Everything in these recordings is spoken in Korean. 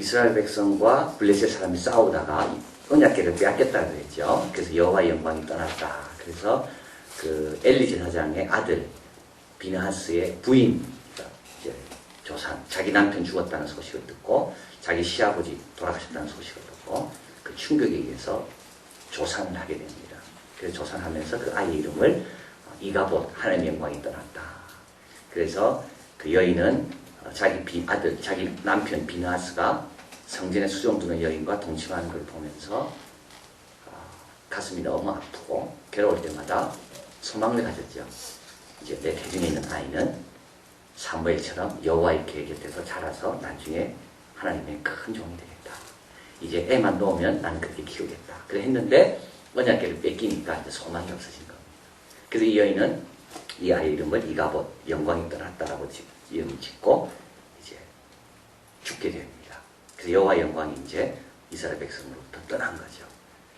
이스라엘 백성과 블레셋 사람이 싸우다가 언약궤를 빼앗겼다고 그랬죠. 그래서 여호와의 영광이 떠났다. 그래서 그 엘리 제사장의 아들 비느하스의 부인 이제 조산, 자기 남편 죽었다는 소식을 듣고 자기 시아버지 돌아가셨다는 소식을 듣고 그 충격에 의해서 조산을 하게 됩니다. 그래서 조산하면서 그 아이의 이름을 이가봇, 하나님의 영광이 떠났다. 그래서 그 여인은 자기 남편 비느하스가 성전에 수종 두는 여인과 동침하는 걸 보면서 가슴이 너무 아프고 괴로울 때마다 소망을 가졌죠. 이제 내 태중에 있는 아이는 사무엘처럼 여호와의 곁에서 자라서 나중에 하나님의 큰 종이 되겠다. 이제 애만 놓으면 나는 그렇게 키우겠다. 그래 했는데 언약궤를 뺏기니까 이제 소망이 없어진 겁니다. 그래서 이 여인은 이 아이 이름을 이가봇, 영광이 떠났다라고 이름을 짓고 이제 죽게 됩니다. 그래서 여호와의 영광이 이제 이스라엘 백성으로부터 떠난 거죠.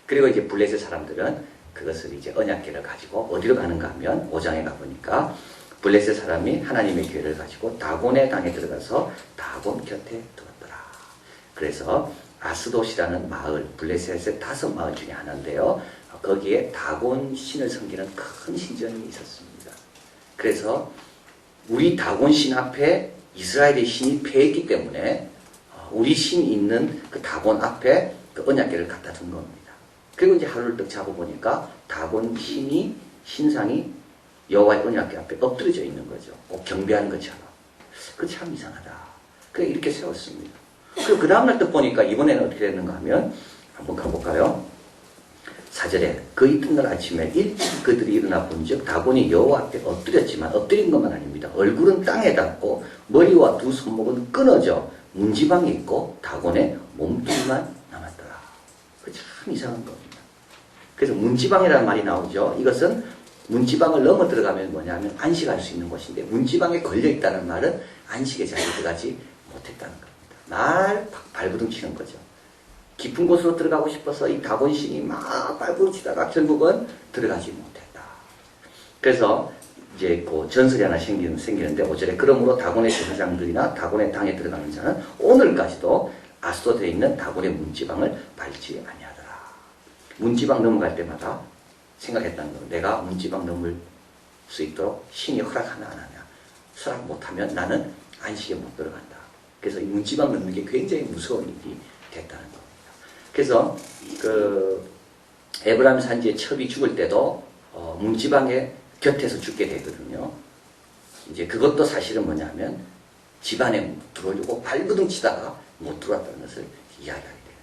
그리고 이제 블레셋 사람들은 그것을 이제 언약궤를 가지고 어디로 가는가 하면 5장에 가보니까 블레셋 사람이 하나님의 궤를 가지고 다곤의 땅에 들어가서 다곤 곁에 두었더라. 그래서 아스돗이라는 마을, 블레셋의 5마을 중에 하나인데요. 거기에 다곤 신을 섬기는 큰 신전이 있었습니다. 그래서 우리 다곤 신 앞에 이스라엘의 신이 패했기 때문에 우리 신이 있는 그 다곤 앞에 그 언약궤를 갖다 둔 겁니다. 그리고 이제 하루를 딱 잡아보니까 다곤 신상이 여호와의 언약궤 앞에 엎드려져 있는 거죠. 꼭 경배하는 것처럼. 그 참 이상하다. 그래 이렇게 세웠습니다. 그리고 그 다음날 또 보니까 이번에는 어떻게 됐는가 하면 한번 가볼까요? 4절에 그 이튿날 아침에 일찍 그들이 일어나 본즉 다곤이 여호와 앞에 엎드렸지만 엎드린 것만 아닙니다. 얼굴은 땅에 닿고 머리와 두 손목은 끊어져 문지방에 있고 다곤의 몸뚱이만 남았더라. 그 참 이상한 겁니다. 그래서 문지방이라는 말이 나오죠. 이것은 문지방을 넘어 들어가면 뭐냐면 안식할 수 있는 곳인데 문지방에 걸려있다는 말은 안식의 자리에 들어가지 못했다는 겁니다. 날 발부둥 치는 거죠. 깊은 곳으로 들어가고 싶어서 이 다곤신이 막 발부둥 치다가 결국은 들어가지 못했다. 그래서 이제 그 전설이 하나 생기는데 5절에 그러므로 다곤의 제사장들이나 다곤의 땅에 들어가는 자는 오늘까지도 아스돗에 있는 다곤의 문지방을 밟지 아니하더라. 문지방 넘어갈 때마다 생각했다는 거. 내가 문지방 넘을 수 있도록 신이 허락하나 안 하냐. 허락 못하면 나는 안식에 못 들어간다. 그래서 이 문지방 넘는 게 굉장히 무서운 일이 됐다는 겁니다. 그래서 그 에브라임 산지의 첩이 죽을 때도 문지방의 곁에서 죽게 되거든요. 이제 그것도 사실은 뭐냐면 집안에 들어오려고 발부둥 치다가 못 들어왔다는 것을 이야기하게 돼요.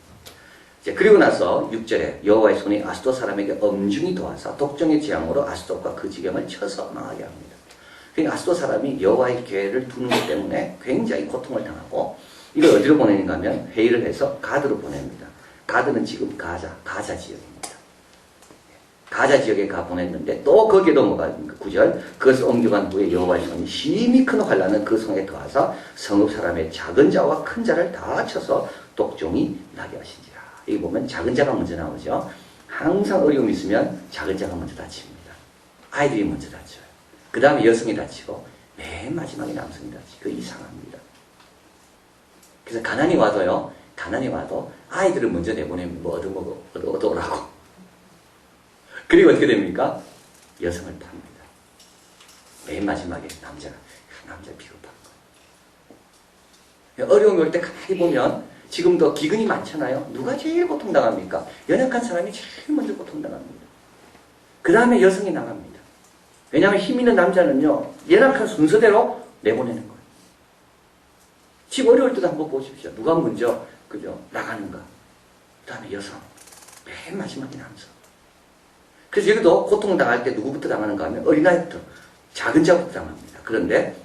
이제 그리고 나서 6절에 여호와의 손이 아스돗 사람에게 엄중히 도와서 독정의 재앙으로 아스돗과 그 지경을 쳐서 망하게 합니다. 그러니까 아스돗 사람이 여호와의 궤를 두는 것 때문에 굉장히 고통을 당하고 이걸 어디로 보내는가 하면 회의를 해서 가드로 보냅니다. 가드는 지금 가자 지역입니다. 가자 지역에 가 보냈는데 또 거기에 넘어가니까 9절 그것을 옮겨간 후에 여호와의 손이 심히 큰 환란은 그 성에 더하사 성읍 사람의 작은 자와 큰 자를 다 쳐서 독종이 나게 하신지라. 여기 보면 작은 자가 먼저 나오죠. 항상 어려움이 있으면 작은 자가 먼저 다칩니다. 아이들이 먼저 다쳐요. 그 다음에 여성이 다치고 맨 마지막에 남성이 다치고 그 이상합니다. 그래서 가난이 와도 아이들을 먼저 내보내면 뭐 얻어오라고. 그리고 어떻게 됩니까? 여성을 팝니다. 맨 마지막에 남자 비겁한 거. 어려움이 올 때 가만히 보면 지금도 기근이 많잖아요. 누가 제일 고통당합니까? 연약한 사람이 제일 먼저 고통당합니다. 그 다음에 여성이 나갑니다. 왜냐하면 힘 있는 남자는요, 연약한 순서대로 내보내는 거예요. 지금 어려울 때도 한번 보십시오. 누가 먼저, 나가는가. 그 다음에 여성. 맨 마지막에 남성. 그래서 여기도 고통당할 때 누구부터 당하는가 하면 어린아이부터, 작은 자부터 당합니다. 그런데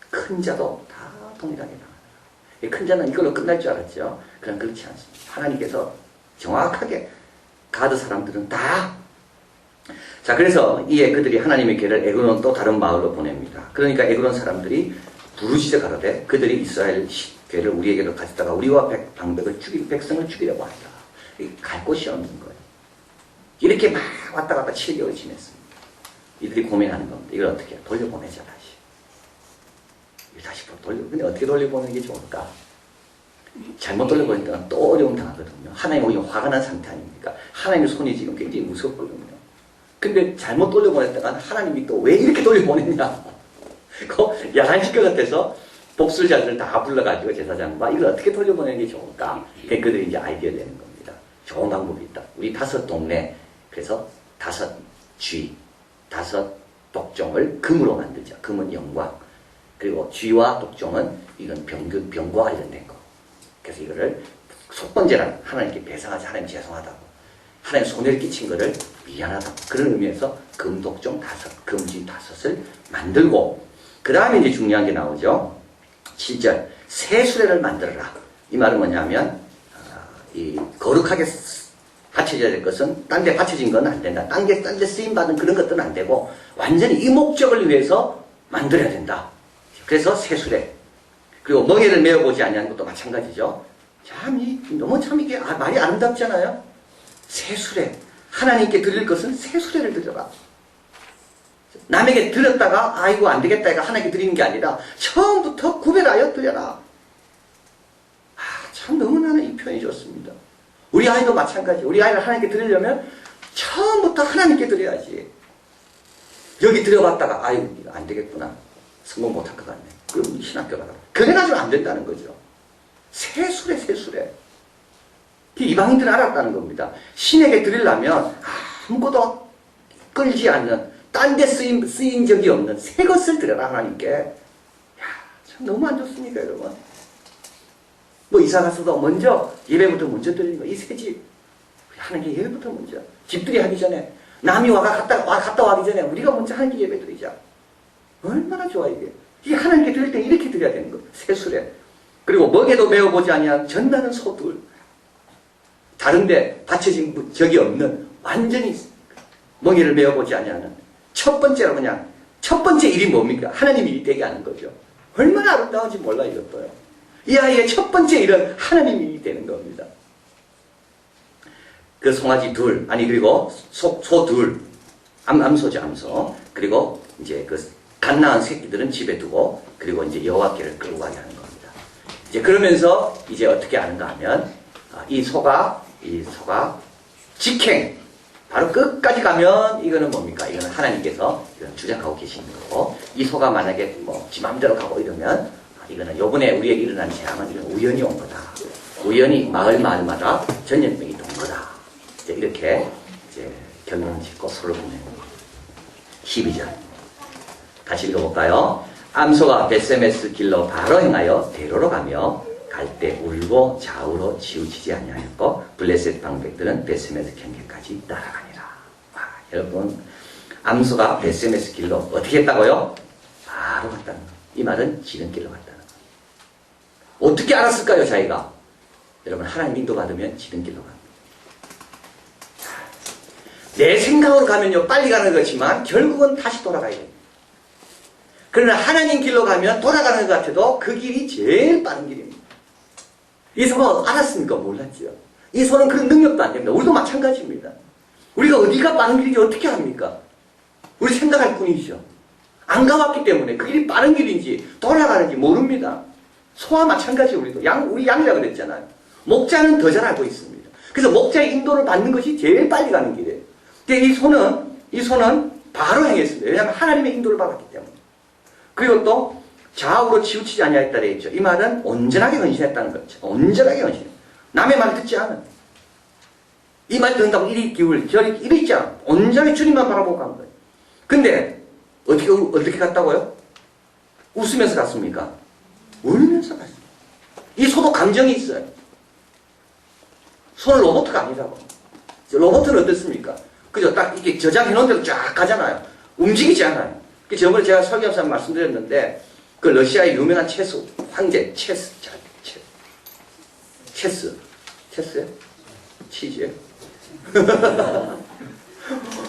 큰 자도 다 동일하게 당합니다. 큰 자는 이걸로 끝날 줄 알았죠. 그러나 그렇지 않습니다. 하나님께서 정확하게 가드 사람들은 다. 자, 그래서 이에 그들이 하나님의 궤를 에그론 또 다른 마을로 보냅니다. 그러니까 에그론 사람들이 부르짖어 가로되 그들이 이스라엘 궤를 우리에게로 가져다가 우리와 백성을 죽이려고 한다. 갈 곳이 없는 거예요. 이렇게 막 왔다 갔다 7개월 지냈습니다. 이들이 고민하는 겁니다. 이걸 어떻게 해? 돌려보내자 다시. 다시 돌려. 근데 어떻게 돌려보내는 게 좋을까? 잘못 돌려보니까 또 어려움 당하거든요. 하나님 오히려 화가 난 상태 아닙니까? 하나님의 손이 지금 굉장히 무섭거든요. 근데 잘못 돌려보냈다가 하나님이 또 왜 이렇게 돌려보냈냐. 그 야단칠 것 같아서 복술자들을 다 불러가지고 제사장과 이걸 어떻게 돌려보내는 게 좋을까? 그들이 이제 아이디어 내는 겁니다. 좋은 방법이 있다. 우리 5 동네, 그래서 5 쥐, 5 독종을 금으로 만들자. 금은 영광. 그리고 쥐와 독종은 이건 병과 관련된 거. 그래서 이거를 속번제랑 하나님께 배상하지. 하나님 죄송하다고. 하나님 손해를 끼친 거를 미안하다고. 그런 의미에서 금독종 5, 금쥐 5을 만들고, 그 다음에 이제 중요한 게 나오죠. 7절. 새 수레를 만들어라. 이 말은 뭐냐면, 이 거룩하게 받쳐져야 될 것은 딴 데 받쳐진 건 안 된다. 딴 데 쓰임받은 그런 것들은 안 되고, 완전히 이 목적을 위해서 만들어야 된다. 그래서 새 수레. 그리고 멍에를 메어보지 아니하는 것도 마찬가지죠. 너무 참 이게 말이 아름답잖아요. 새 수레. 하나님께 드릴 것은 새 수레를 드려라. 남에게 드렸다가 아이고 안 되겠다 해가 하나님께 드리는 게 아니라 처음부터 구별하여 드려라. 참 너무나는 이 표현이 좋습니다. 우리 아이도 마찬가지. 우리 아이를 하나님께 드리려면 처음부터 하나님께 드려야지. 여기 드려봤다가 아이고 안 되겠구나. 성공 못할 것 같네. 그럼 신학교 가라. 그래가지고 안 된다는 거죠. 새 수레, 새 수레. 이방인들은 알았다는 겁니다. 신에게 드리려면 아무것도 끌지 않는, 딴 데 쓰인 적이 없는 새 것을 드려라, 하나님께. 참 너무 안 좋습니까, 여러분? 뭐 이사 가서도 먼저 예배부터 먼저 드리는 거. 이 새 집. 하나님께 예배부터 먼저. 집들이 하기 전에, 남이 갔다 와기 전에 우리가 먼저 하나님께 예배 드리자. 얼마나 좋아, 이게. 이게 하나님께 드릴 때 이렇게 드려야 되는 거. 새 수레. 그리고 먹에도 메어보지 아니한 전나는 소둘. 다른데 받쳐진 적이 없는 완전히 멍에를 메어보지 아니하는 첫 번째로 그냥 첫 번째 일이 뭡니까? 하나님 일이 되게 하는 거죠. 얼마나 아름다운지 몰라 이것도요. 이 아이의 첫 번째 일은 하나님 일이 되는 겁니다. 그 송아지 둘, 그리고 소 둘, 암소죠, 암소. 그리고 이제 그 갓 낳은 새끼들은 집에 두고, 그리고 이제 여호와께를 끌고 가게 하는 겁니다. 이제 그러면서 이제 어떻게 하는가 하면, 이 소가 직행, 바로 끝까지 가면 이거는 뭡니까? 이거는 하나님께서 이건 주장하고 계시는 거고, 이 소가 만약에 지 맘대로 가고 이러면, 이거는 요번에 우리에게 일어난 재앙은 이건 우연히 온 거다. 우연히 마을마다 전염병이 돈 거다. 이제 이렇게 이제 결론을 짓고 서로 보내는 거예요. 12절. 다시 읽어볼까요? 암소가 벳세메스 길로 바로 행하여 대로로 가며 갈 때 울고 좌우로 치우치지 아니하였고 블레셋 방백들은 벳세메스 경계까지 따라가니라. 여러분, 암소가 벳세메스 길로 어떻게 했다고요? 바로 갔다는 거. 이 말은 지름길로 갔다는 거. 어떻게 알았을까요, 자기가? 여러분, 하나님 인도받으면 지름길로 갑니다. 내 생각으로 가면요, 빨리 가는 거지만 결국은 다시 돌아가야 됩니다. 그러나 하나님 길로 가면 돌아가는 것 같아도 그 길이 제일 빠른 길입니다. 이 소가 알았습니까? 몰랐지요. 이 소는 그런 능력도 안 됩니다. 우리도 마찬가지입니다. 우리가 어디가 빠른 길인지 어떻게 합니까? 우리 생각할 뿐이죠. 안 가봤기 때문에 그 길이 빠른 길인지 돌아가는지 모릅니다. 소와 마찬가지 우리도. 우리 양이라고 그랬잖아요. 목자는 더 잘 알고 있습니다. 그래서 목자의 인도를 받는 것이 제일 빨리 가는 길이에요. 근데 이 소는 바로 행했습니다. 왜냐하면 하나님의 인도를 받았기 때문에. 그리고 또 좌우로 치우치지 아니하였다 되어 있죠. 이 말은 온전하게 헌신했다는 거죠. 온전하게 헌신. 남의 말 듣지 않은. 이 말 듣는다고 이리 기울, 저리 이리 있지 않아. 온전히 주님만 바라보고 간 거예요. 근데 어떻게 갔다고요? 웃으면서 갔습니까? 울면서 갔습니다. 이 소도 감정이 있어요. 소는 로봇가 아니라고. 로봇은 어떻습니까? 그죠? 딱 이렇게 저장해놓은 대로 쫙 가잖아요. 움직이지 않아요. 저번에 제가 설교하면서 말씀드렸는데, 그 러시아의 유명한 체스 황제, 체스요? 치즈요?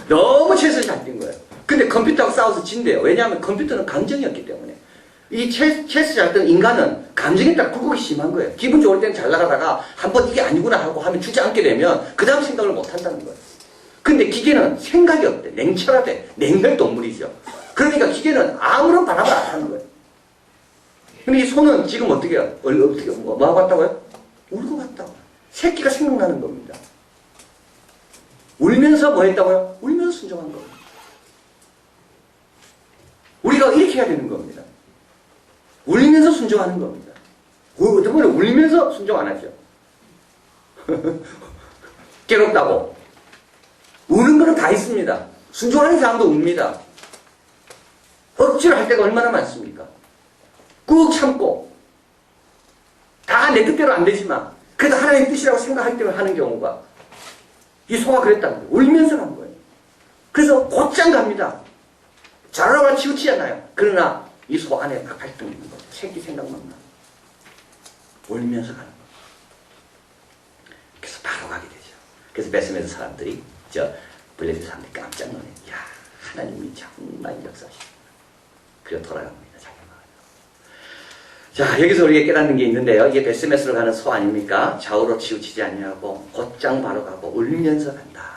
너무 체스를 잘 뛴 거예요. 근데 컴퓨터하고 싸워서 진대요. 왜냐하면 컴퓨터는 감정이었기 때문에. 이 체스 잘 뛰는 인간은 감정에 따라 굴곡이 심한 거예요. 기분 좋을 때는 잘 나가다가 한번 이게 아니구나 하고 하면 주지 않게 되면 그 다음 생각을 못 한다는 거예요. 근데 기계는 생각이 없대. 냉철하대. 냉면 동물이죠. 그러니까 기계는 아무런 반합을 안 하는 거예요. 근데 이 소는 지금 어떻게 해요? 뭐 하고 갔다고요? 울고 갔다고. 새끼가 생각나는 겁니다. 울면서 뭐 했다고요? 울면서 순종한 겁니다. 우리가 이렇게 해야 되는 겁니다. 울면서 순종하는 겁니다. 어떤 분은 울면서 순종 안 하죠. 괴롭다고. 우는 거는 다 있습니다. 순종하는 사람도 웁니다. 억지로 할 때가 얼마나 많습니까? 꾹 참고. 다 내 뜻대로 안 되지만, 그래도 하나님의 뜻이라고 생각할 때만 하는 경우가, 이 소가 그랬다는 거예요. 울면서 간 거예요. 그래서 곧장 갑니다. 자라와 치우치지 않아요. 그러나 이 소 안에 막 발동이 있는 거예요. 새끼 생각만 나. 울면서 가는 거예요. 그래서 바로 가게 되죠. 그래서 베스메스 사람들이, 블레셋 사람들이 깜짝 놀래요. 야, 하나님이 정말 역사하시구나. 그리고 돌아갑니다. 자기 마을로. 자, 여기서 우리가 깨닫는 게 있는데요. 이게 베스메스로 가는 소 아닙니까? 좌우로 치우치지 아니하고 곧장 바로 가고 울면서 간다.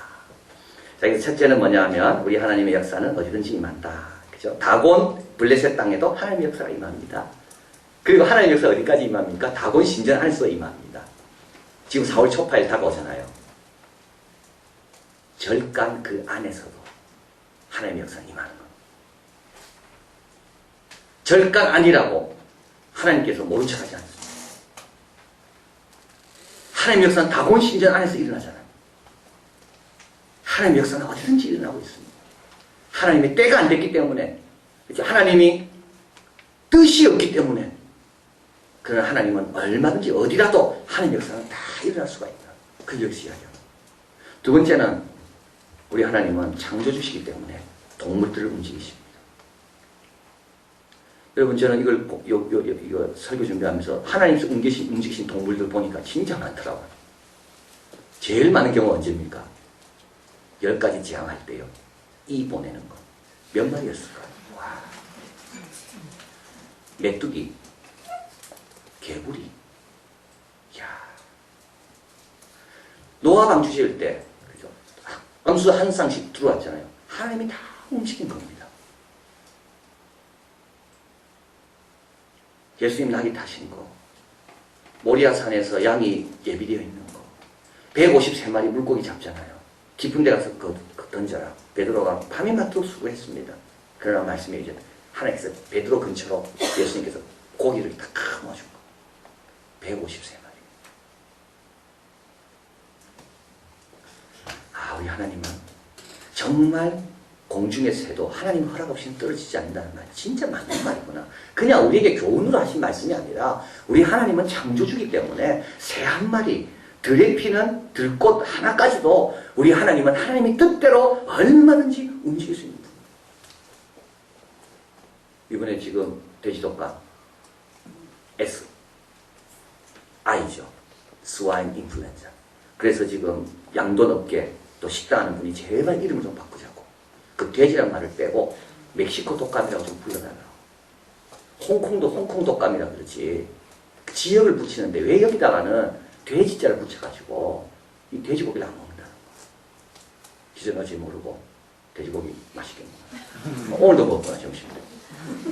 자, 여기서 첫째는 뭐냐 하면 우리 하나님의 역사는 어디든지 임한다. 그죠? 다곤 블레셋 땅에도 하나님의 역사가 임합니다. 그리고 하나님의 역사가 어디까지 임합니까? 다곤 신전 안에서 임합니다. 지금 4월 초파일 다가오잖아요. 절간 그 안에서도 하나님의 역사는 임하는 겁니다. 절간 아니라고 하나님께서 모른 척하지 않습니다. 하나님의 역사는 다곤 신전 안에서 일어나잖아요. 하나님의 역사는 어디든지 일어나고 있습니다. 하나님의 때가 안 됐기 때문에, 하나님이 뜻이 없기 때문에, 그러나 하나님은 얼마든지 어디라도 하나님의 역사는 다 일어날 수가 있다. 그걸 여기서 이야기합니다. 두 번째는 우리 하나님은 창조주시기 때문에 동물들을 움직이십니다. 여러분, 저는 이걸 이거 설교 준비하면서 하나님께서 움직이신 동물들 보니까 진짜 많더라고요. 제일 많은 경우가 언제입니까? 10가지 지향할 때요. 이 보내는 거. 몇 마리였을까요? 와. 메뚜기, 개구리. 야. 노아 방주 지을 때, 그죠? 암수 한 쌍씩 들어왔잖아요. 하나님이 다 움직인 겁니다. 예수님 낙이 타신 거, 모리아 산에서 양이 예비되어 있는 거, 153마리 물고기 잡잖아요. 깊은 데 가서 던져라. 베드로가 밤이 맞도록 수고했습니다. 그러나 말씀해 이제 하나님께서 베드로 근처로 예수님께서 고기를 딱 모아준 거. 153마리. 아, 우리 하나님은 정말 공중의 새도 하나님 허락 없이는 떨어지지 않는다는 말, 진짜 맞는 말이구나. 그냥 우리에게 교훈으로 하신 말씀이 아니라 우리 하나님은 창조주기 때문에 새 한 마리, 들에 피는 들꽃 하나까지도 우리 하나님은 하나님의 뜻대로 얼마든지 움직일 수 있는 분. 이번에 지금 돼지독감 I죠. 스와인 인플루엔자. 그래서 지금 양돈업계 또 식당하는 분이 제발 이름을 좀 바꾸자고. 그 돼지란 말을 빼고 멕시코 독감이라고 좀 불러달라고. 홍콩도 홍콩 독감이라 그러지. 그 지역을 붙이는데 왜 여기다가는 돼지자를 붙여가지고 이 돼지고기를 안 먹는다는 거. 기존하지 모르고 돼지고기 맛있게 먹어. 오늘도 먹거나 점심때.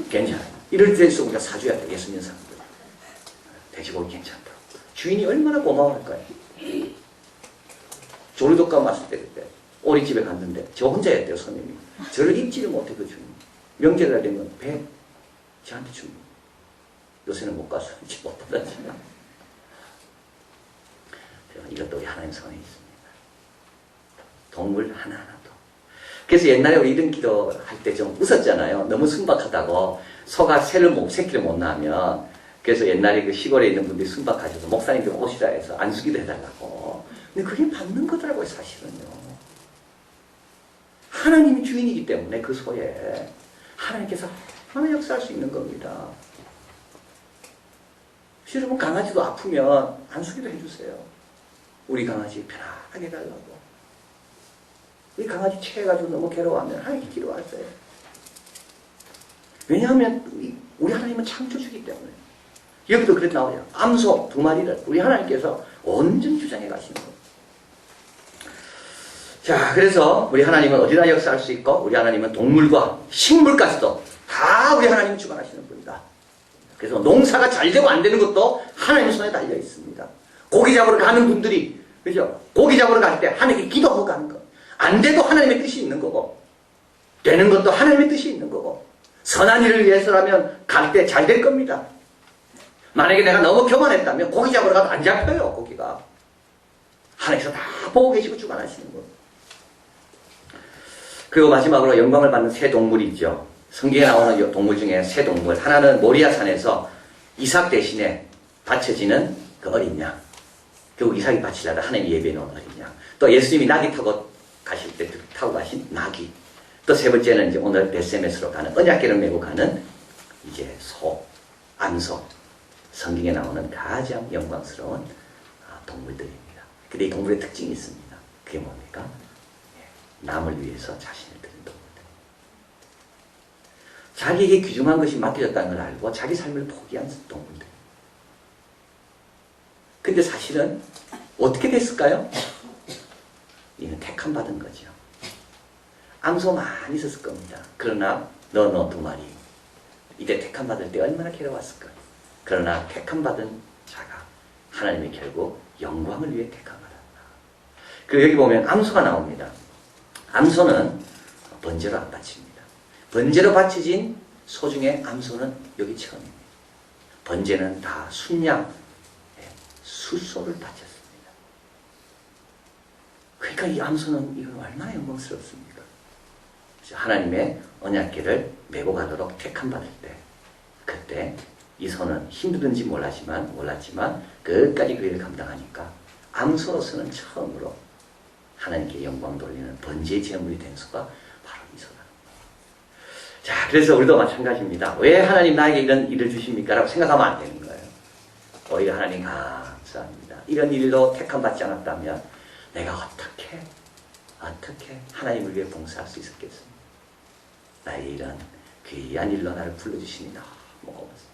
괜찮아요. 이럴 때일수록 우리가 사줘야 돼. 예수님 사람들. 돼지고기 괜찮다. 주인이 얼마나 고마워할까요? 조류독감 왔을 때 그때 오리집에 갔는데 저 혼자였대요. 손님이. 저를 잊지를 못해 그 주인. 명절날 되면 배 저한테 줍니다. 요새는 못 가서 못 받았지만 이것도 우리 하나님 손에 있습니다. 동물 하나하나도. 그래서 옛날에 우리 이런 기도 할 때 좀 웃었잖아요. 너무 순박하다고. 소가 새끼를 못 낳으면. 그래서 옛날에 그 시골에 있는 분들이 순박하셔서 목사님들 오시라 해서 안수기도 해달라고. 근데 그게 받는 거더라고요, 사실은요. 하나님이 주인이기 때문에 그 소에 하나님께서 하나 역사할 수 있는 겁니다. 여러분, 강아지도 아프면 안수기도 해주세요. 우리 강아지 편하게 해달라고. 우리 강아지 체해가지고 너무 괴로워하면 하나님 기도 왔어요. 왜냐하면 우리 하나님은 창조주기 때문에. 여기도 그렇게 나오죠. 암소 2마리를 우리 하나님께서 온전히 주장해 가시는 거예요. 자, 그래서 우리 하나님은 어디나 역사할 수 있고 우리 하나님은 동물과 식물까지도 다 우리 하나님이 주관하시는 분이다. 그래서 농사가 잘 되고 안 되는 것도 하나님의 손에 달려 있습니다. 고기 잡으러 가는 분들이, 그죠? 고기 잡으러 갈 때 하나님께 기도하고 가는 거. 안 돼도 하나님의 뜻이 있는 거고, 되는 것도 하나님의 뜻이 있는 거고, 선한 일을 위해서라면 갈 때 잘 될 겁니다. 만약에 내가 너무 교만했다면 고기 잡으러 가도 안 잡혀요, 고기가. 하나님께서 다 보고 계시고 주관하시는 거. 그리고 마지막으로 영광을 받는 새 동물이 있죠. 성경에 나오는 동물 중에 새 동물. 하나는 모리아산에서 이삭 대신에 바쳐지는 그 어린 양. 결국 이삭이 바치려다 하나님이 예배해 놓은 어린 양. 또 예수님이 나귀 타고 가실 때 타고 가신 나귀. 또 세 번째는 이제 오늘 베세메스로 가는 언약궤를 메고 가는 이제 소, 암소. 성경에 나오는 가장 영광스러운 동물들입니다. 근데 이 동물의 특징이 있습니다. 그게 뭡니까? 남을 위해서 자신을 드린 동물들. 자기에게 귀중한 것이 맡겨졌다는 걸 알고 자기 삶을 포기한 동물들. 근데 사실은 어떻게 됐을까요? 이는 택함 받은 거죠. 암소 많이 있었을 겁니다. 그러나 너 두 마리. 이때 택함 받을 때 얼마나 괴로웠을까. 그러나 택함 받은 자가 하나님이 결국 영광을 위해 택함 받았다. 그리고 여기 보면 암소가 나옵니다. 암소는 번제로 안 바칩니다. 번제로 바쳐진 소 중에 암소는 여기 처음입니다. 번제는 다 순양, 수소를 바쳤습니다. 그러니까 이 암소는 이건 얼마나 영광스럽습니까? 하나님의 언약궤를 메고 가도록 택함 받을 때, 그때 이 소는 힘들은지 몰랐지만 끝까지 그 일을 감당하니까 암소로서는 처음으로 하나님께 영광 돌리는 번제의 제물이 된 소가 바로 이 소다. 자, 그래서 우리도 마찬가지입니다. 왜 하나님 나에게 이런 일을 주십니까? 라고 생각하면 안 되는 거예요. 오히려 하나님 감사합니다. 이런 일로 택함 받지 않았다면 내가 어떻게 하나님을 위해 봉사할 수 있었겠습니까? 나의 이런 귀한 일로 나를 불러주시니 너무 고맙습니다.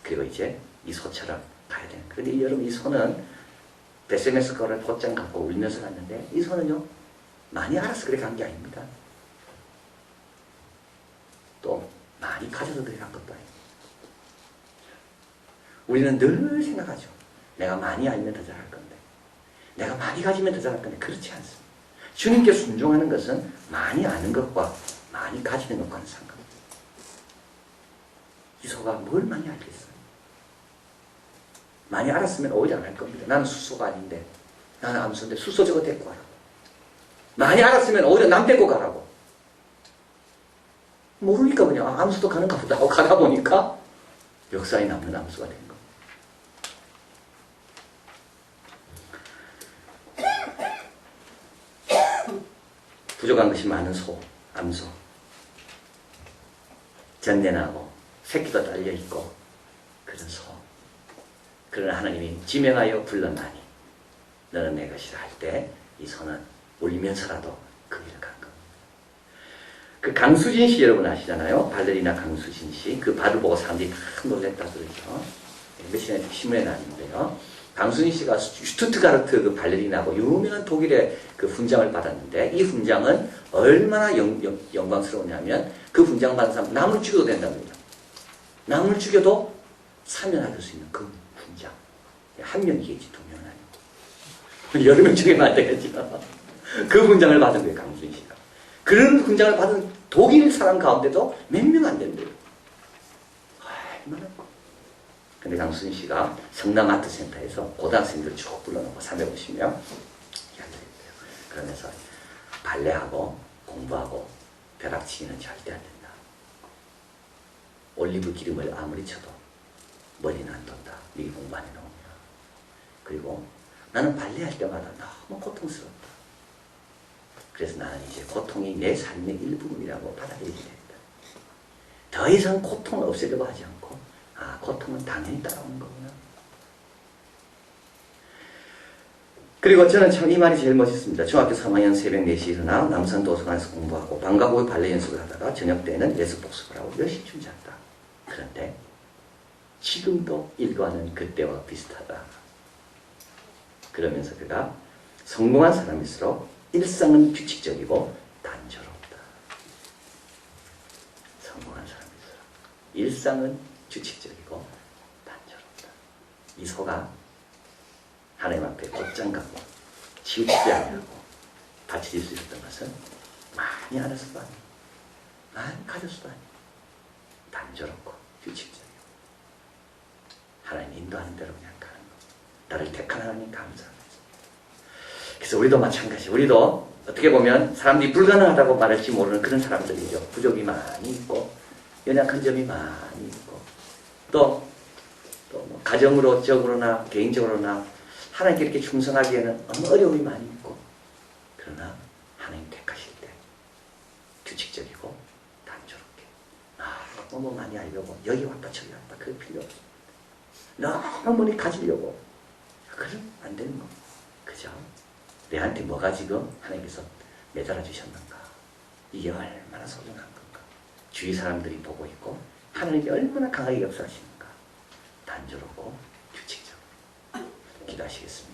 그리고 이제 이 소처럼 가야 되는. 그런데 여러분, 이 소는 베세메스 거를 곧장 갖고 울면서 갔는데, 이 소는요 많이 알아서 그렇게 간 게 아닙니다. 또 많이 가져서 그렇게 간 것도 아닙니다. 우리는 늘 생각하죠. 내가 많이 알면 더 잘할 건데, 내가 많이 가지면 더 잘할 건데, 그렇지 않습니다. 주님께 순종하는 것은 많이 아는 것과 많이 가지는 것과는 상관없습니다. 이 소가 뭘 많이 알겠어요? 많이 알았으면 오히려 안 할 겁니다. 나는 수소가 아닌데, 나는 암소인데 수소 저거 데리고 가라고. 많이 알았으면 오히려 남 데리고 가라고. 모르니까 그냥 암소도 가는가 보다 하고 가다 보니까 역사에 남는 암소가 된 겁니다. 부족한 것이 많은 소, 암소. 전내나고 새끼도 딸려있고 그런 소. 그러나 하나님이 지명하여 불렀나니 너는 내 것이라 할 때 이 소는 울면서라도 그 일을 간 겁니다. 그 강수진 씨 여러분 아시잖아요. 발레리나 강수진 씨. 그 발을 보고 사람들이 다 놀랬다 그러죠. 며칠 전에 신문에 나왔는데요. 강수진 씨가 슈투트가르트 그 발레리나고 유명한 독일의 그 훈장을 받았는데, 이 훈장은 얼마나 영광스러우냐면 그 훈장 받은 사람 남을 죽여도 된답니다. 남을 죽여도 사면할 수 있는 그 훈장. 한 명이겠지, 두 명은 아니고. 여러 명 죽이면 안 되겠죠. 그 훈장을 받은 거예요, 강수진 씨가. 그런 훈장을 받은 독일 사람 가운데도 몇 명 안 된대요. 얼마나. 근데 강수진 씨가 성남 아트센터에서 고등학생들 쭉 불러놓고 350명 이야기했대요. 그러면서 발레하고 공부하고 벼락치기는 절대 안 된다. 올리브 기름을 아무리 쳐도 머리는 안 돈다. 미리 공부 안 해놓으면. 그리고 나는 발레할 때마다 너무 고통스럽다. 그래서 나는 이제 고통이 내 삶의 일부분이라고 받아들이게 된다. 더 이상 고통을 없애려고 하지 않고, 고통은 당연히 따라오는 거구나. 그리고 저는 참 이 말이 제일 멋있습니다. 중학교 3학년 새벽 4시에 일어나 남산 도서관에서 공부하고 방과 후에 발레 연습을 하다가 저녁 때는 예습 복습을 하고 몇 시쯤 잤다. 그런데 지금도 일과는 그때와 비슷하다. 그러면서 그가 성공한 사람일수록 일상은 규칙적이고 단조롭다. 성공한 사람일수록 일상은 규칙적이고 단조롭다. 이 소가 하나님 앞에 곧장 갖고 치우치지 아니하고 바쳐질 수 있었던 것은 많이 알아서도 아니고 많이 가졌어도 아니고 단조롭고 규칙적이고 하나님 인도하는 대로 그냥 가는 것. 나를 택한 하나님 감사합니다. 그래서 우리도 마찬가지. 우리도 어떻게 보면 사람들이 불가능하다고 말할지 모르는 그런 사람들이죠. 부족이 많이 있고 연약한 점이 많이 있고 또뭐 가정으로 적으로나 개인적으로나 하나님께 이렇게 충성하기에는 너무 어려움이 많이 있고 그러나 하나님 택하실 때 규칙적이고 단조롭게 너무 많이 하려고 여기 왔다 저기 왔다 그게 필요 없어. 너무 많이 가지려고 그럼 안 되는 거. 그죠? 내한테 뭐가 지금 하나님께서 매달아 주셨는가? 이게 얼마나 소중한 건가? 주위 사람들이 보고 있고 하나님이 얼마나 강하게 역사하시는가? 단조롭고 규칙적으로 기도하시겠습니다.